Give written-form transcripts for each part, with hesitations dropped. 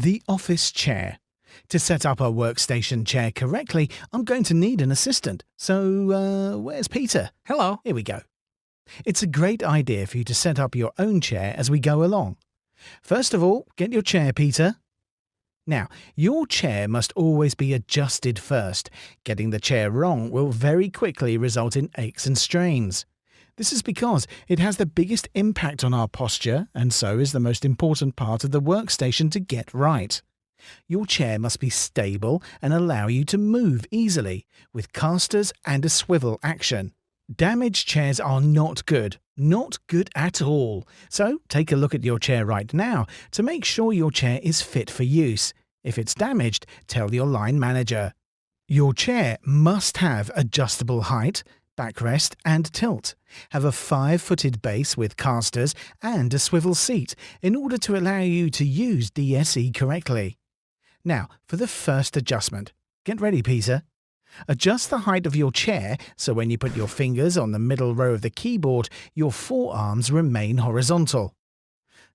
The office chair. To set up a workstation chair correctly, I'm going to need an assistant. So, where's Peter? Hello. Here we go. It's a great idea for you to set up your own chair as we go along. First of all, get your chair, Peter. Now, your chair must always be adjusted first. Getting the chair wrong will very quickly result in aches and strains. This is because it has the biggest impact on our posture and so is the most important part of the workstation to get right. Your chair must be stable and allow you to move easily, with casters and a swivel action. Damaged chairs are not good at all. So take a look at your chair right now to make sure your chair is fit for use. If it's damaged, tell your line manager. Your chair must have adjustable height, backrest and tilt, have a 5-footed base with casters and a swivel seat in order to allow you to use DSE correctly. Now, for the first adjustment. Get ready, Peter. Adjust the height of your chair so when you put your fingers on the middle row of the keyboard, your forearms remain horizontal.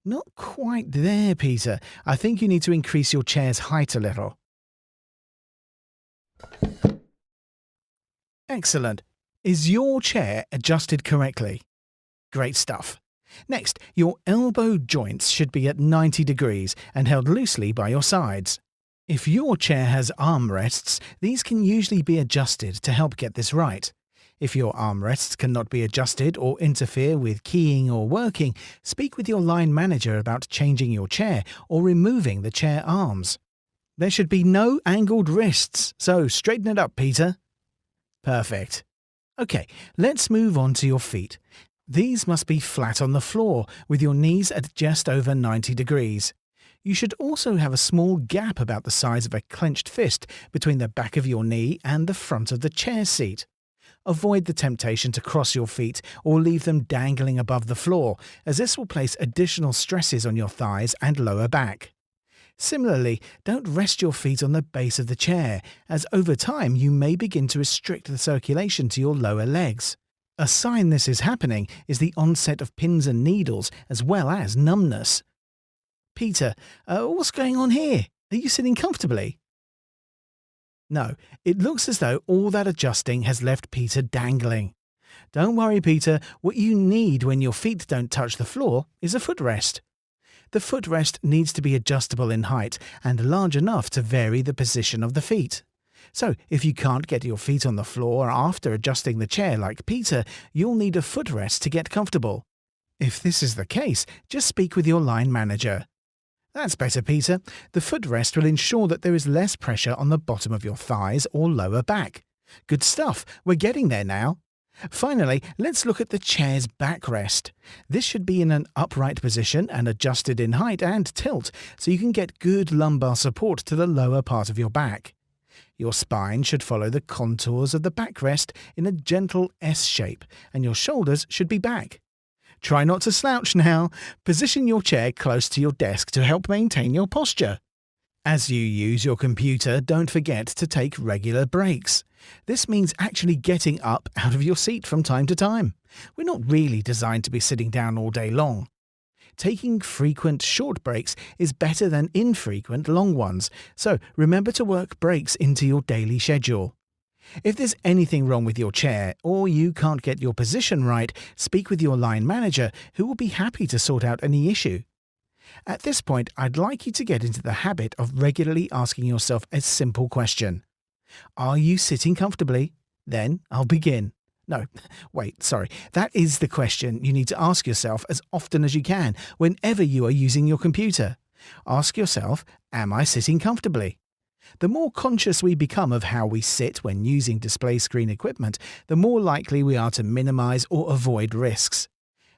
Not quite there, Peter. I think you need to increase your chair's height a little. Excellent. Is your chair adjusted correctly? Great stuff. Next, your elbow joints should be at 90 degrees and held loosely by your sides. If your chair has armrests, these can usually be adjusted to help get this right. If your armrests cannot be adjusted or interfere with keying or working, speak with your line manager about changing your chair or removing the chair arms. There should be no angled wrists, so straighten it up, Peter. Perfect. Okay, let's move on to your feet. These must be flat on the floor, with your knees at just over 90 degrees. You should also have a small gap about the size of a clenched fist between the back of your knee and the front of the chair seat. Avoid the temptation to cross your feet or leave them dangling above the floor, as this will place additional stresses on your thighs and lower back. Similarly, don't rest your feet on the base of the chair, as over time you may begin to restrict the circulation to your lower legs. A sign this is happening is the onset of pins and needles as well as numbness. Peter, what's going on here? Are you sitting comfortably? No, it looks as though all that adjusting has left Peter dangling. Don't worry, Peter. What you need when your feet don't touch the floor is a footrest. The footrest needs to be adjustable in height and large enough to vary the position of the feet. So, if you can't get your feet on the floor after adjusting the chair like Peter, you'll need a footrest to get comfortable. If this is the case, just speak with your line manager. That's better, Peter. The footrest will ensure that there is less pressure on the bottom of your thighs or lower back. Good stuff. We're getting there now. Finally, let's look at the chair's backrest. This should be in an upright position and adjusted in height and tilt, so you can get good lumbar support to the lower part of your back. Your spine should follow the contours of the backrest in a gentle S shape, and your shoulders should be back. Try not to slouch now. Position your chair close to your desk to help maintain your posture. As you use your computer, don't forget to take regular breaks. This means actually getting up out of your seat from time to time. We're not really designed to be sitting down all day long. Taking frequent short breaks is better than infrequent long ones, so remember to work breaks into your daily schedule. If there's anything wrong with your chair or you can't get your position right, speak with your line manager, who will be happy to sort out any issue. At this point, I'd like you to get into the habit of regularly asking yourself a simple question. Are you sitting comfortably? Then I'll begin. No, wait, sorry. That is the question you need to ask yourself as often as you can whenever you are using your computer. Ask yourself, am I sitting comfortably? The more conscious we become of how we sit when using display screen equipment, the more likely we are to minimize or avoid risks.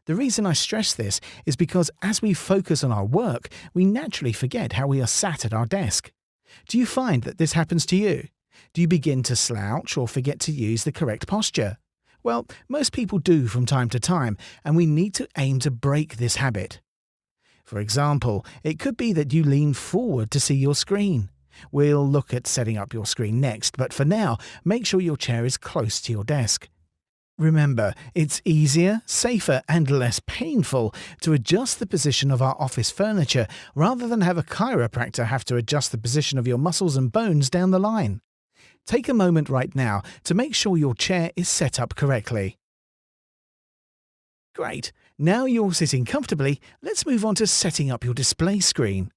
The reason I stress this is because as we focus on our work, we naturally forget how we are sat at our desk. Do you find that this happens to you? Do you begin to slouch or forget to use the correct posture? Well, most people do from time to time, and we need to aim to break this habit. For example, it could be that you lean forward to see your screen. We'll look at setting up your screen next, but for now, make sure your chair is close to your desk. Remember, it's easier, safer, and less painful to adjust the position of our office furniture rather than have a chiropractor have to adjust the position of your muscles and bones down the line. Take a moment right now to make sure your chair is set up correctly. Great. Now you're sitting comfortably, let's move on to setting up your display screen.